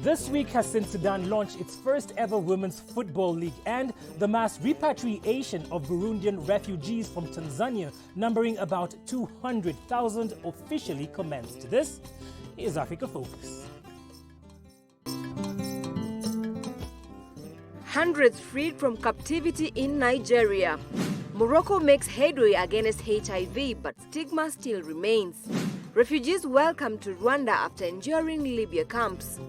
This week has seen Sudan launch its first ever women's football league, and the mass repatriation of Burundian refugees from Tanzania, numbering about 200,000, officially commenced. This is Africa Focus. Hundreds freed from captivity in Nigeria. Morocco makes headway against HIV, but stigma still remains. Refugees welcome to Rwanda after enduring Libya camps.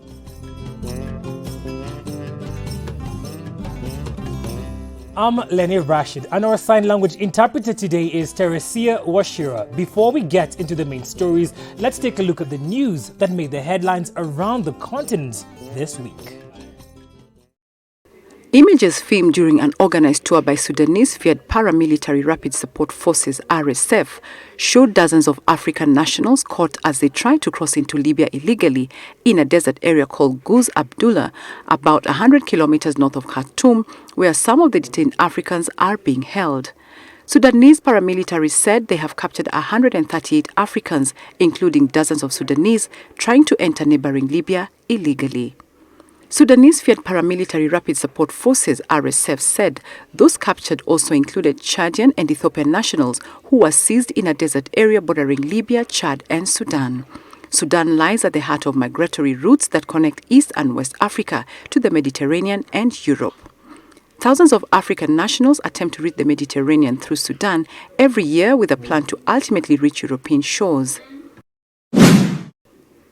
I'm Lenny Rashid, and our sign language interpreter today is Teresia Washira. Before we get into the main stories, let's take a look at the news that made the headlines around the continent this week. Images filmed during an organized tour by Sudanese-feared paramilitary rapid support forces RSF showed dozens of African nationals caught as they tried to cross into Libya illegally in a desert area called Guz Abdullah, about 100 kilometers north of Khartoum, where some of the detained Africans are being held. Sudanese paramilitaries said they have captured 138 Africans, including dozens of Sudanese, trying to enter neighboring Libya illegally. Sudanese-feared paramilitary rapid support forces RSF said those captured also included Chadian and Ethiopian nationals who were seized in a desert area bordering Libya, Chad and Sudan. Sudan lies at the heart of migratory routes that connect East and West Africa to the Mediterranean and Europe. Thousands of African nationals attempt to reach the Mediterranean through Sudan every year with a plan to ultimately reach European shores.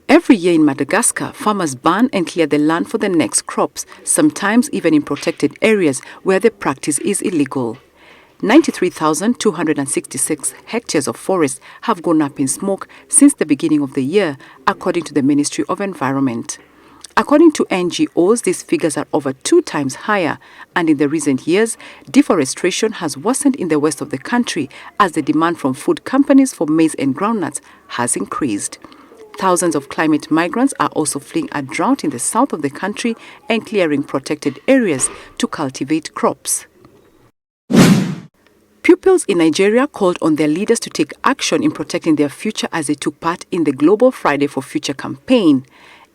Every year in Madagascar, farmers burn and clear the land for the next crops, sometimes even in protected areas where the practice is illegal. 93,266 hectares of forest have gone up in smoke since the beginning of the year, according to the Ministry of Environment. According to NGOs, these figures are over 2 times higher, and in the recent years, deforestation has worsened in the west of the country as the demand from food companies for maize and groundnuts has increased. Thousands of climate migrants are also fleeing a drought in the south of the country and clearing protected areas to cultivate crops. Pupils in Nigeria called on their leaders to take action in protecting their future as they took part in the Global Friday for Future campaign.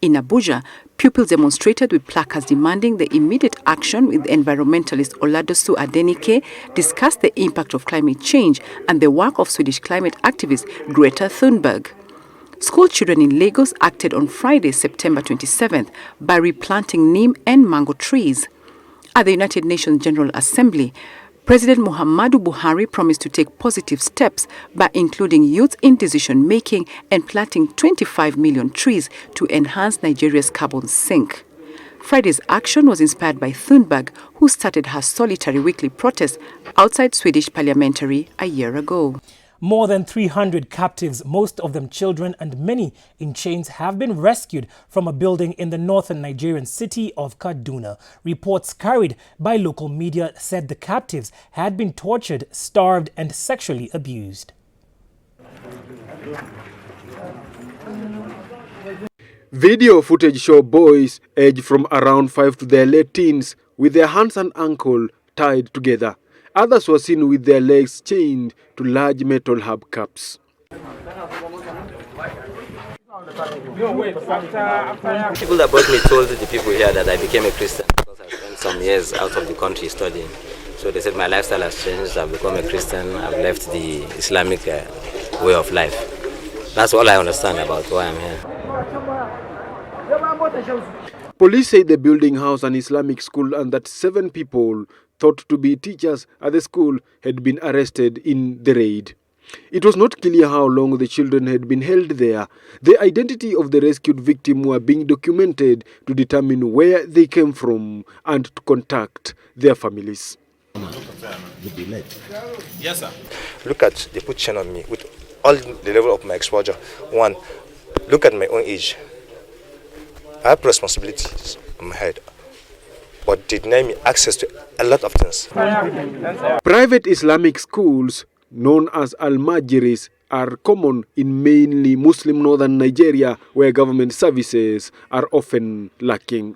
In Abuja, pupils demonstrated with placards demanding the immediate action, with environmentalist Oladosu Adenike discussed the impact of climate change and the work of Swedish climate activist Greta Thunberg. School children in Lagos acted on Friday, September 27th, by replanting neem and mango trees. At the United Nations General Assembly, President Muhammadu Buhari promised to take positive steps by including youth in decision-making and planting 25 million trees to enhance Nigeria's carbon sink. Friday's action was inspired by Thunberg, who started her solitary weekly protest outside Swedish parliamentary a year ago. More than 300 captives, most of them children and many in chains, have been rescued from a building in the northern Nigerian city of Kaduna. Reports carried by local media said the captives had been tortured, starved and sexually abused. Video footage show boys aged from around 5 to their late teens with their hands and ankles tied together. Others were seen with their legs chained to large metal hubcaps. People that brought me told the people here that I became a Christian because I spent some years out of the country studying. So they said my lifestyle has changed, I've become a Christian, I've left the Islamic way of life. That's all I understand about why I'm here. Police say the building housed an Islamic school and that 7 people thought to be teachers at the school had been arrested in the raid. It was not clear how long the children had been held there. The identity of the rescued victim were being documented to determine where they came from and to contact their families. Yes, sir. Look at, they put chain on me with all the level of my exposure. One, look at my own age. I have responsibilities on my head, but they deny me access to a lot of things. Private Islamic schools, known as al-Majiris, are common in mainly Muslim northern Nigeria, where government services are often lacking.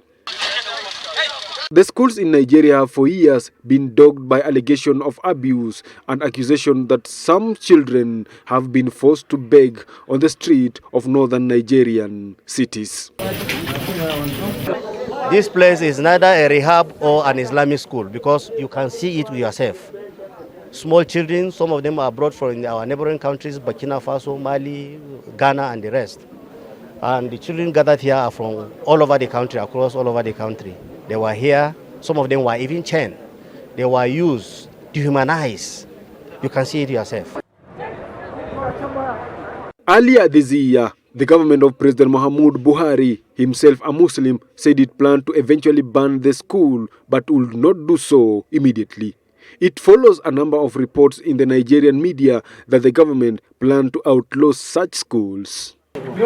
The schools in Nigeria have for years been dogged by allegation of abuse and accusation that some children have been forced to beg on the street of northern Nigerian cities. This place is neither a rehab or an Islamic school because you can see it yourself. Small children, some of them are brought from our neighboring countries, Burkina Faso, Mali, Ghana, and the rest. And the children gathered here are from all over the country, across all over the country. They were here, some of them were even chained. They were used, dehumanized. You can see it yourself. Earlier this year, the government of President Muhammadu Buhari, himself a Muslim, said it planned to eventually ban the school, but would not do so immediately. It follows a number of reports in the Nigerian media that the government planned to outlaw such schools. In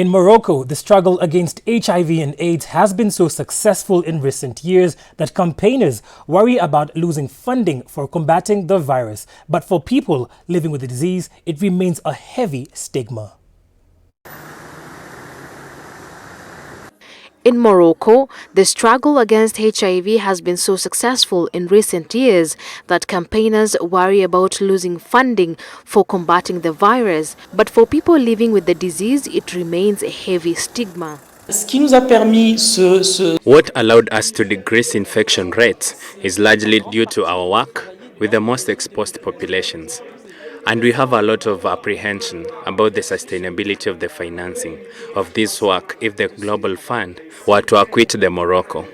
Morocco, the struggle against HIV and AIDS has been so successful in recent years that campaigners worry about losing funding for combating the virus. But for people living with the disease, it remains a heavy stigma. In Morocco, the struggle against HIV has been so successful in recent years that campaigners worry about losing funding for combating the virus. But for people living with the disease, it remains a heavy stigma. What allowed us to decrease infection rates is largely due to our work with the most exposed populations. And we have a lot of apprehension about the sustainability of the financing of this work if the Global Fund were to acquit the Morocco.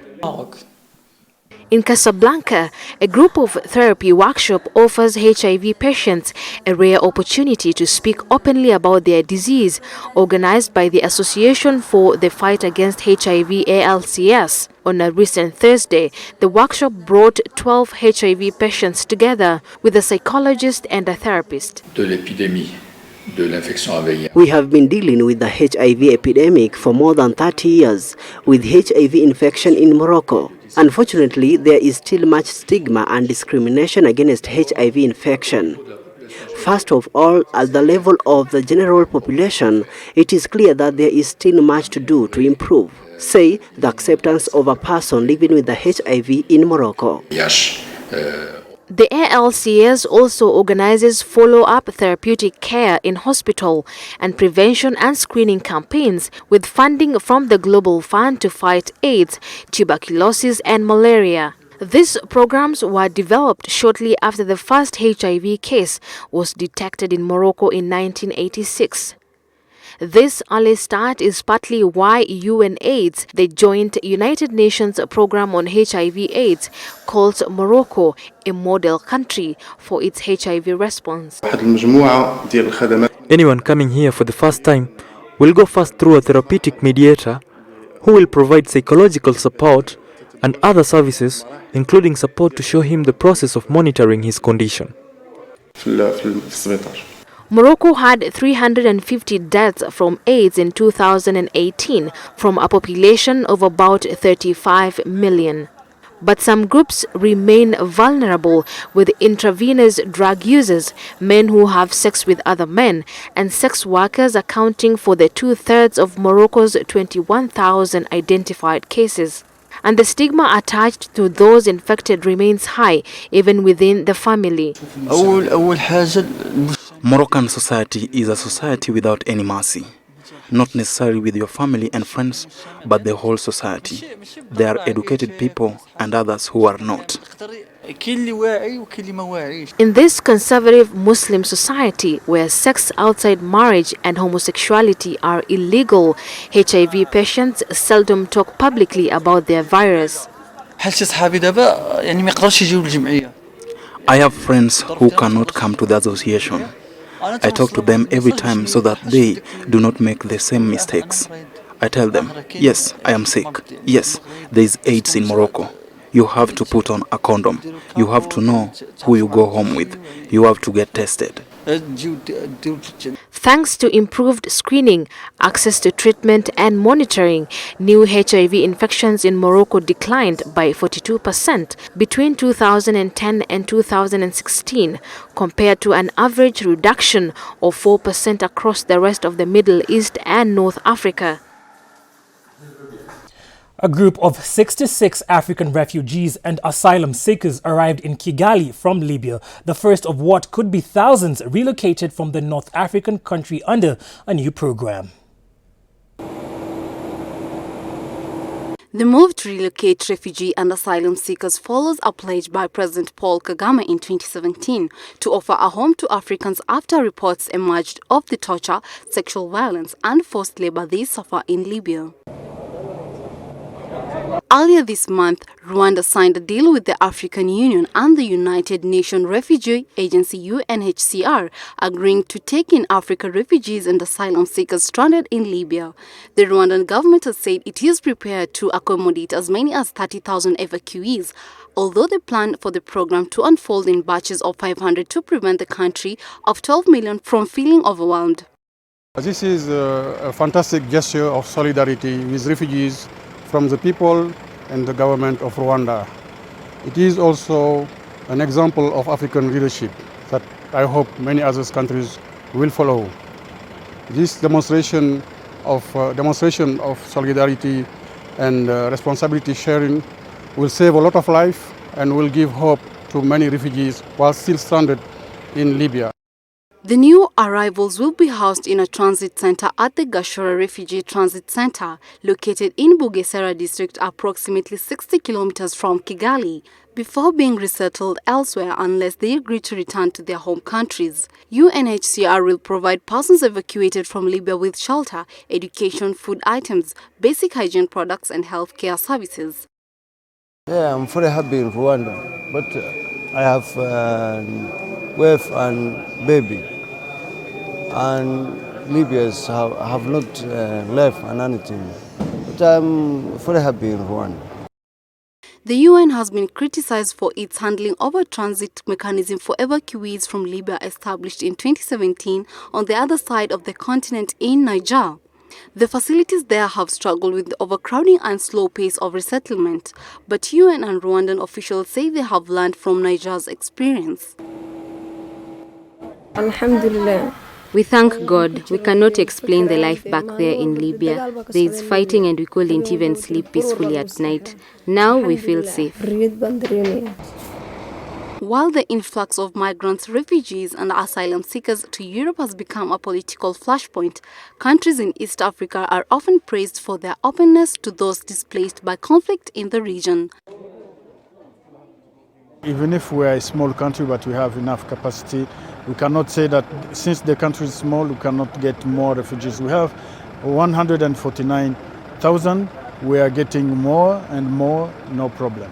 In Casablanca, a group of therapy workshop offers HIV patients a rare opportunity to speak openly about their disease, organized by the Association for the Fight Against HIV ALCS. On a recent Thursday, the workshop brought 12 HIV patients together with a psychologist and a therapist. We have been dealing with the HIV epidemic for more than 30 years with HIV infection in Morocco. Unfortunately, there is still much stigma and discrimination against HIV infection. First of all, at the level of the general population, it is clear that there is still much to do to improve, say, the acceptance of a person living with the HIV in Morocco. The ALCS also organizes follow-up therapeutic care in hospital and prevention and screening campaigns with funding from the Global Fund to fight AIDS, tuberculosis and malaria. These programs were developed shortly after the first HIV case was detected in Morocco in 1986. This early start is partly why UNAIDS, the joint United Nations program on HIV/AIDS, calls Morocco a model country for its HIV response. Anyone coming here for the first time will go first through a therapeutic mediator who will provide psychological support and other services, including support to show him the process of monitoring his condition. Morocco had 350 deaths from AIDS in 2018 from a population of about 35 million. But some groups remain vulnerable, with intravenous drug users, men who have sex with other men, and sex workers accounting for the 2/3 of Morocco's 21,000 identified cases. And the stigma attached to those infected remains high, even within the family. Moroccan society is a society without any mercy. Not necessarily with your family and friends, but the whole society. There are educated people and others who are not. In this conservative Muslim society, where sex outside marriage and homosexuality are illegal, HIV patients seldom talk publicly about their virus. I have friends who cannot come to the association. I talk to them every time so that they do not make the same mistakes. I tell them, yes, I am sick. Yes, there is AIDS in Morocco. You have to put on a condom. You have to know who you go home with. You have to get tested. Thanks to improved screening, access to treatment and monitoring, new HIV infections in Morocco declined by 42% between 2010 and 2016, compared to an average reduction of 4% across the rest of the Middle East and North Africa. A group of 66 African refugees and asylum seekers arrived in Kigali from Libya, the first of what could be thousands relocated from the North African country under a new program. The move to relocate refugee and asylum seekers follows a pledge by President Paul Kagame in 2017 to offer a home to Africans after reports emerged of the torture, sexual violence and forced labor they suffer in Libya. Earlier this month, Rwanda signed a deal with the African Union and the United Nations Refugee Agency UNHCR, agreeing to take in African refugees and asylum seekers stranded in Libya. The Rwandan government has said it is prepared to accommodate as many as 30,000 evacuees, although they plan for the program to unfold in batches of 500 to prevent the country of 12 million from feeling overwhelmed. This is a fantastic gesture of solidarity with refugees from the people and the government of Rwanda. It is also an example of African leadership that I hope many other countries will follow. This demonstration of solidarity and responsibility sharing will save a lot of life and will give hope to many refugees while still stranded in Libya. The new arrivals will be housed in a transit center at the Gashora Refugee Transit Center, located in Bugesera district, approximately 60 kilometers from Kigali, before being resettled elsewhere unless they agree to return to their home countries. UNHCR will provide persons evacuated from Libya with shelter, education, food items, basic hygiene products and healthcare services. Yeah, I'm very happy in Rwanda, but I have wife and baby. And Libyans have not left and anything. But I'm very happy in Rwanda. The UN has been criticized for its handling of a transit mechanism for evacuees from Libya established in 2017 on the other side of the continent in Niger. The facilities there have struggled with the overcrowding and slow pace of resettlement, but UN and Rwandan officials say they have learned from Niger's experience. Alhamdulillah. We thank God. We cannot explain the life back there in Libya. There is fighting and we couldn't even sleep peacefully at night. Now we feel safe. While the influx of migrants, refugees and asylum seekers to Europe has become a political flashpoint, countries in East Africa are often praised for their openness to those displaced by conflict in the region. Even if we are a small country but we have enough capacity, we cannot say that since the country is small, we cannot get more refugees. We have 149,000. We are getting more and more, no problem.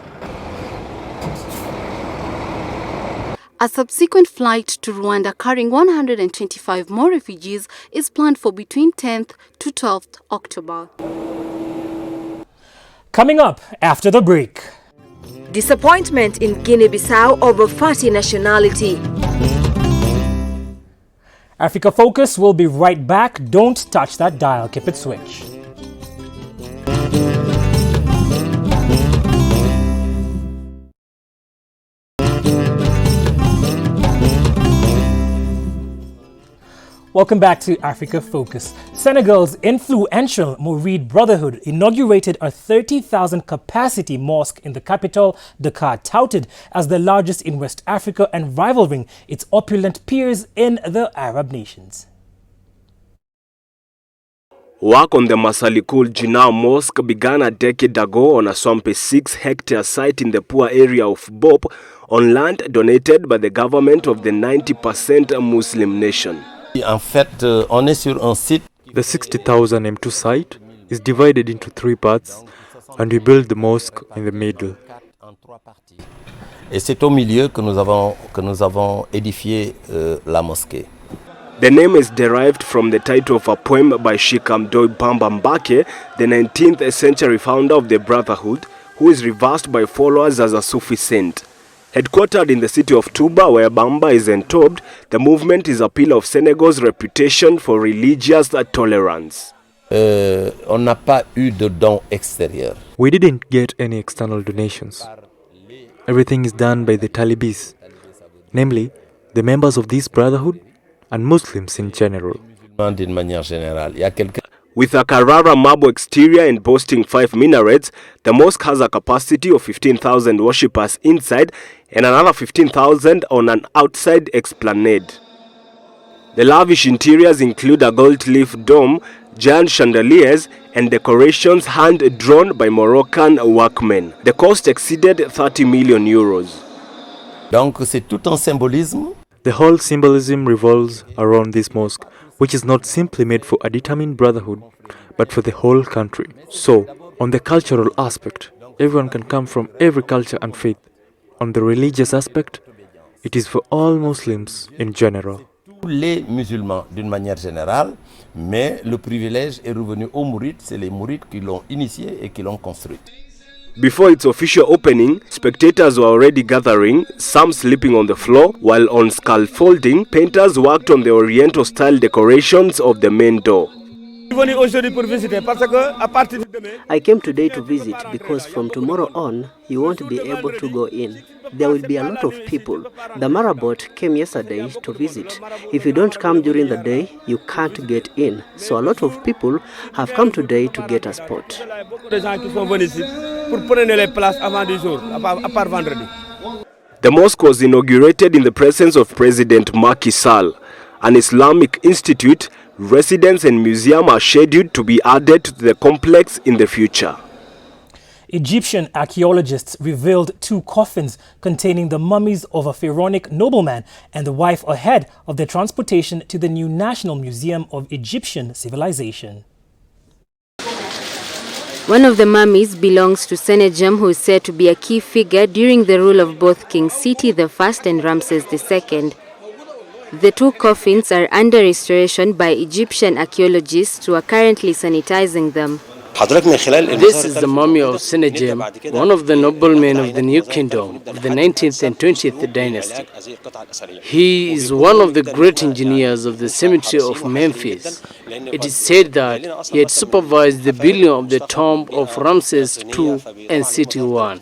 A subsequent flight to Rwanda carrying 125 more refugees is planned for between 10th to 12th October. Coming up after the break. Disappointment in Guinea-Bissau over Fati nationality. Africa Focus will be right back. Don't touch that dial. Keep it switched. Welcome back to Africa Focus. Senegal's influential Mouride Brotherhood inaugurated a 30,000 capacity mosque in the capital, Dakar, touted as the largest in West Africa and rivaling its opulent peers in the Arab nations. Work on the Masalikul Jinnah Mosque began a decade ago on a swampy 6-hectare site in the poor area of Bop on land donated by the government of the 90% Muslim nation. The 60,000 M2 site is divided into 3 parts and we built the mosque in the middle. Et c'est au milieu que nous avons édifié la mosquée. The name is derived from the title of a poem by Sheikh Amdoy Bamba Mbake, the 19th century founder of the Brotherhood, who is revered by followers as a Sufi saint. Headquartered in the city of Touba, where Bamba is entombed, the movement is a pillar of Senegal's reputation for religious tolerance. On n'a pas eu de dons extérieurs. We didn't get any external donations. Everything is done by the Talibis, namely the members of this brotherhood and Muslims in general. With a Carrara marble exterior and boasting 5 minarets, the mosque has a capacity of 15,000 worshippers inside and another 15,000 on an outside esplanade. The lavish interiors include a gold-leaf dome, giant chandeliers, and decorations hand-drawn by Moroccan workmen. The cost exceeded 30 million euros. Donc c'est tout un symbolisme. The whole symbolism revolves around this mosque, which is not simply made for a determined brotherhood, but for the whole country. So, on the cultural aspect, everyone can come from every culture and faith. On the religious aspect, it is for all Muslims in general. Tous les musulmans d'une manière générale, mais le privilège est revenu aux mourides, c'est les mourides qui l'ont initié et qui l'ont construit. Before its official opening, spectators were already gathering, some sleeping on the floor, while on scaffolding, painters worked on the Oriental-style decorations of the main door. I came today to visit because from tomorrow on, you won't be able to go in. There will be a lot of people. The Marabot came yesterday to visit. If you don't come during the day, you can't get in. So a lot of people have come today to get a spot. The mosque was inaugurated in the presence of President Macky Sall. An Islamic institute, residence and museum are scheduled to be added to the complex in the future. Egyptian archaeologists revealed 2 coffins containing the mummies of a pharaonic nobleman and the wife ahead of their transportation to the new National Museum of Egyptian Civilization. One of the mummies belongs to Senegal, who is said to be a key figure during the rule of both King Seti I and Ramses II. The 2 coffins are under restoration by Egyptian archaeologists who are currently sanitizing them. This is the mummy of Senegal, one of the noblemen of the New Kingdom of the 19th and 20th dynasty. He is one of the great engineers of the cemetery of Memphis. It is said that he had supervised the building of the tomb of Ramses II and Seti I.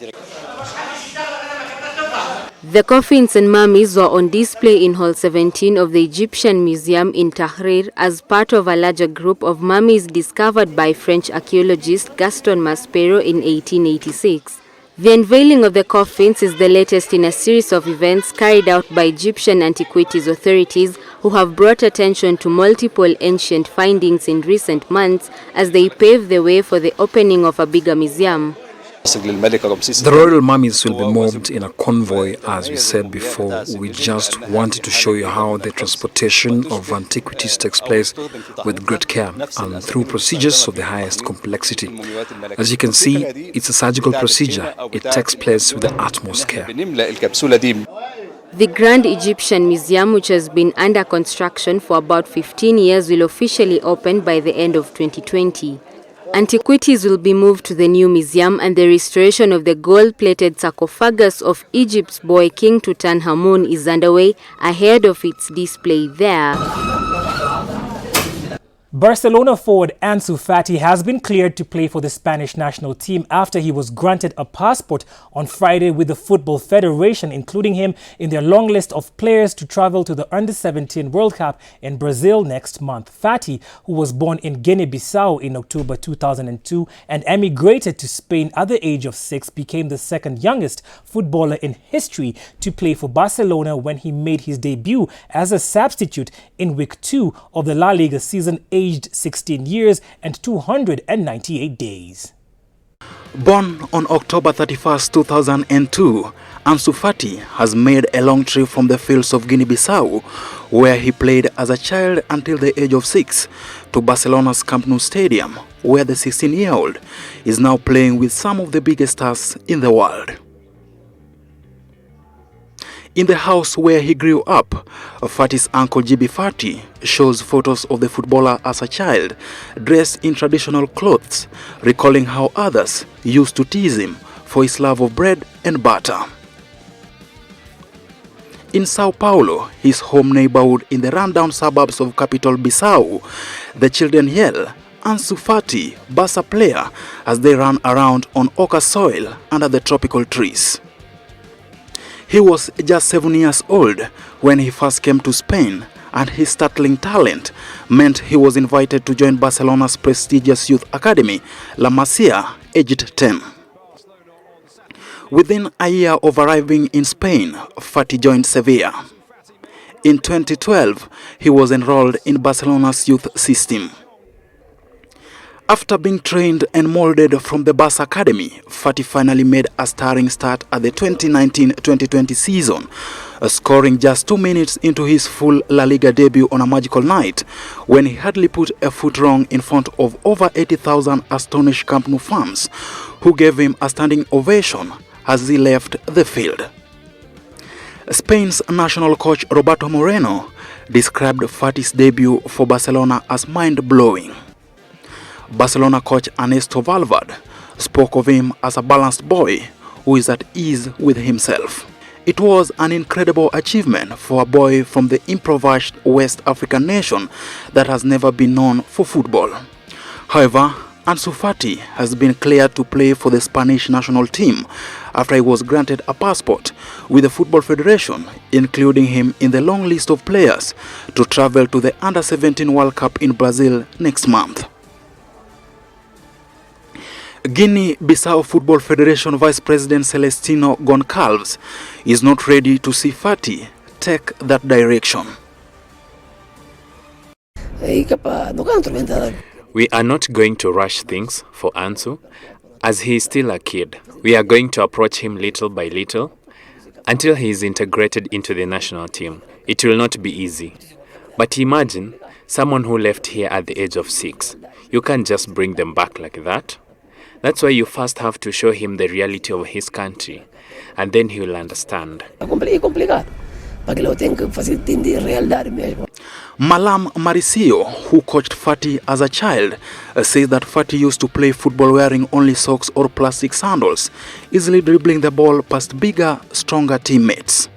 The coffins and mummies were on display in Hall 17 of the Egyptian Museum in Tahrir as part of a larger group of mummies discovered by French archaeologist Gaston Maspero in 1886. The unveiling of the coffins is the latest in a series of events carried out by Egyptian antiquities authorities who have brought attention to multiple ancient findings in recent months as they pave the way for the opening of a bigger museum. The royal mummies will be moved in a convoy, as we said before. We just wanted to show you how the transportation of antiquities takes place with great care and through procedures of the highest complexity. As you can see, it's a surgical procedure. It takes place with the utmost care. The Grand Egyptian Museum, which has been under construction for about 15 years, will officially open by the end of 2020. Antiquities will be moved to the new museum and the restoration of the gold-plated sarcophagus of Egypt's boy King Tutankhamun is underway ahead of its display there. Barcelona forward Ansu Fati has been cleared to play for the Spanish national team after he was granted a passport on Friday with the Football Federation, including him in their long list of players to travel to the Under-17 World Cup in Brazil next month. Fati, who was born in Guinea-Bissau in October 2002 and emigrated to Spain at the age of 6, became the second youngest footballer in history to play for Barcelona when he made his debut as a substitute in week 2 of the La Liga season, aged 16 years and 298 days. Born on October 31, 2002, Ansu Fati has made a long trip from the fields of Guinea-Bissau, where he played as a child until the age of 6, to Barcelona's Camp Nou Stadium, where the 16-year-old is now playing with some of the biggest stars in the world. In the house where he grew up, Fati's uncle Gibi Fati shows photos of the footballer as a child, dressed in traditional clothes, recalling how others used to tease him for his love of bread and butter. In Sao Paulo, his home neighborhood in the rundown suburbs of capital Bissau, the children yell, "Ansu Fati, Barca player," as they run around on ochre soil under the tropical trees. He was just 7 years old when he first came to Spain, and his startling talent meant he was invited to join Barcelona's prestigious youth academy, La Masia, aged 10. Within a year of arriving in Spain, Fati joined Sevilla. In 2012, he was enrolled in Barcelona's youth system. After being trained and molded from the Barca Academy, Fati finally made a starring start at the 2019-2020 season, scoring just 2 minutes into his full La Liga debut on a magical night, when he hardly put a foot wrong in front of over 80,000 astonished Camp Nou fans, who gave him a standing ovation as he left the field. Spain's national coach Roberto Moreno described Fati's debut for Barcelona as mind-blowing. Barcelona coach Ernesto Valverde spoke of him as a balanced boy who is at ease with himself. It was an incredible achievement for a boy from the impoverished West African nation that has never been known for football. However, Ansu Fati has been cleared to play for the Spanish national team after he was granted a passport with the Football Federation, including him in the long list of players to travel to the Under-17 World Cup in Brazil next month. Guinea-Bissau Football Federation Vice President Celestino Goncalves is not ready to see Fati take that direction. We are not going to rush things for Ansu, as he is still a kid. We are going to approach him little by little until he is integrated into the national team. It will not be easy. But imagine someone who left here at the age of 6. You can't just bring them back like that. That's why you first have to show him the reality of his country, and then he will understand. Malam Maricio, who coached Fati as a child, says that Fati used to play football wearing only socks or plastic sandals, easily dribbling the ball past bigger, stronger teammates.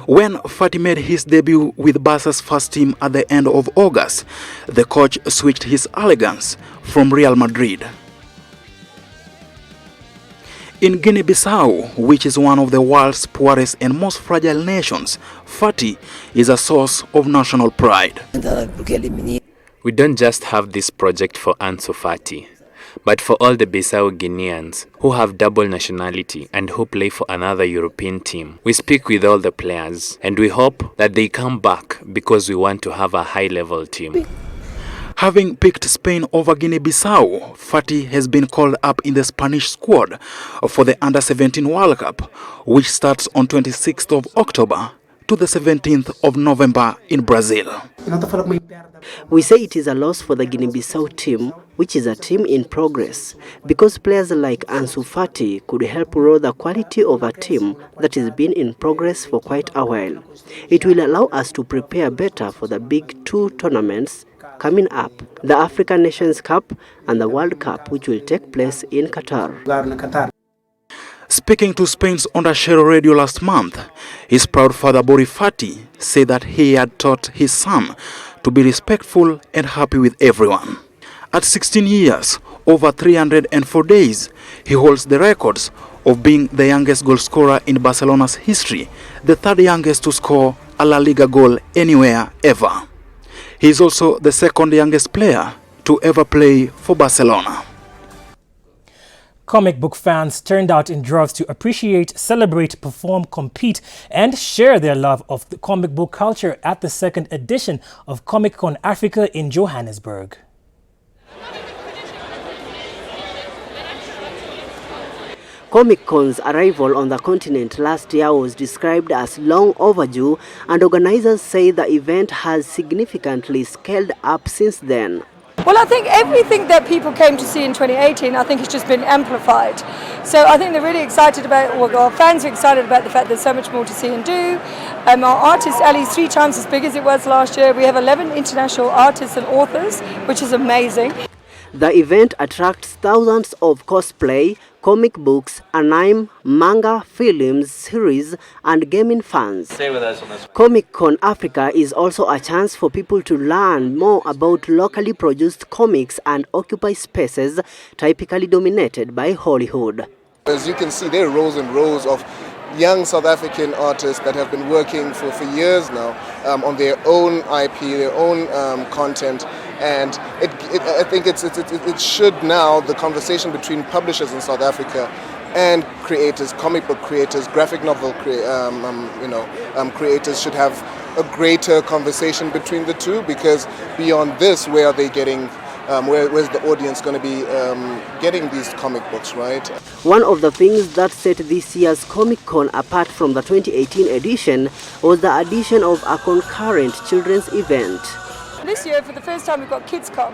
When Fati made his debut with Barca's first team at the end of August, the coach switched his allegiance from Real Madrid. In Guinea-Bissau, which is one of the world's poorest and most fragile nations, Fati is a source of national pride. We don't just have this project for Ansu Fati, but for all the Bissau Guineans who have double nationality and who play for another European team. We speak with all the players and we hope that they come back because we want to have a high-level team. Having picked Spain over Guinea-Bissau, Fati has been called up in the Spanish squad for the Under-17 World Cup, which starts on 26th of October to the 17th of November in Brazil. We say it is a loss for the Guinea-Bissau team, which is a team in progress, because players like Ansu Fati could help grow the quality of a team that has been in progress for quite a while. It will allow us to prepare better for the big 2 tournaments coming up, the African Nations Cup and the World Cup, which will take place in Qatar. Speaking to Spain's Onda Cero Radio last month, his proud father Bori Fati said that he had taught his son to be respectful and happy with everyone. At 16 years, over 304 days, he holds the records of being the youngest goal scorer in Barcelona's history, the 3rd youngest to score a La Liga goal anywhere ever. He is also the 2nd youngest player to ever play for Barcelona. Comic book fans turned out in droves to appreciate, celebrate, perform, compete, and share their love of the comic book culture at the 2nd edition of Comic-Con Africa in Johannesburg. Comic-Con's arrival on the continent last year was described as long overdue, and organizers say the event has significantly scaled up since then. Well, I think everything that people came to see in 2018, I think has just been amplified. So I think they're really excited about, well, our fans are excited about the fact there's so much more to see and do. Our artist alley is 3 times as big as it was last year. We have 11 international artists and authors, which is amazing. The event attracts thousands of cosplay, comic books, anime, manga, films, series, and gaming fans. Stay with us on this one. Comic-Con Africa is also a chance for people to learn more about locally produced comics and occupy spaces typically dominated by Hollywood. As you can see, there are rows and rows of young South African artists that have been working for years now on their own IP, their own content, and I think it should now, the conversation between publishers in South Africa and creators, comic book creators, graphic novel creators should have a greater conversation between the two, because beyond this, where are they getting? Where's the audience going to be getting these comic books, right? One of the things that set this year's Comic-Con apart from the 2018 edition was the addition of a concurrent children's event. This year, for the first time, we've got KidsCon.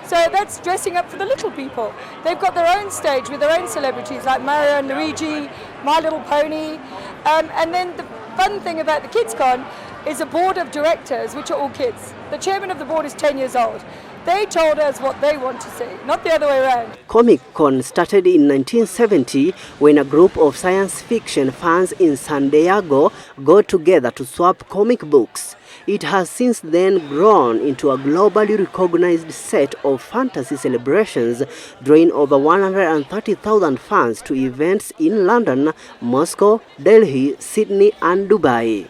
So that's dressing up for the little people. They've got their own stage with their own celebrities like Mario and Luigi, My Little Pony. And then the fun thing about the KidsCon is a board of directors, which are all kids. The chairman of the board is 10 years old. They told us what they want to see, not the other way around. Comic-Con started in 1970 when a group of science fiction fans in San Diego got together to swap comic books. It has since then grown into a globally recognized set of fantasy celebrations, drawing over 130,000 fans to events in London, Moscow, Delhi, Sydney, and Dubai.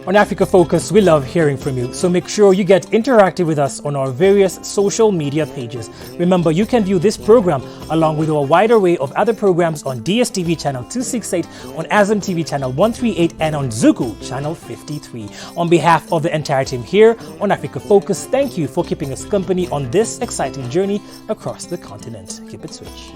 On Africa Focus, we love hearing from you, so make sure you get interactive with us on our various social media pages. Remember, you can view this program along with a wide array of other programs on DSTV channel 268, on Azam TV channel 138, and on Zuku channel 53. On behalf of the entire team here on Africa Focus, thank you for keeping us company on this exciting journey across the continent. Keep it switch.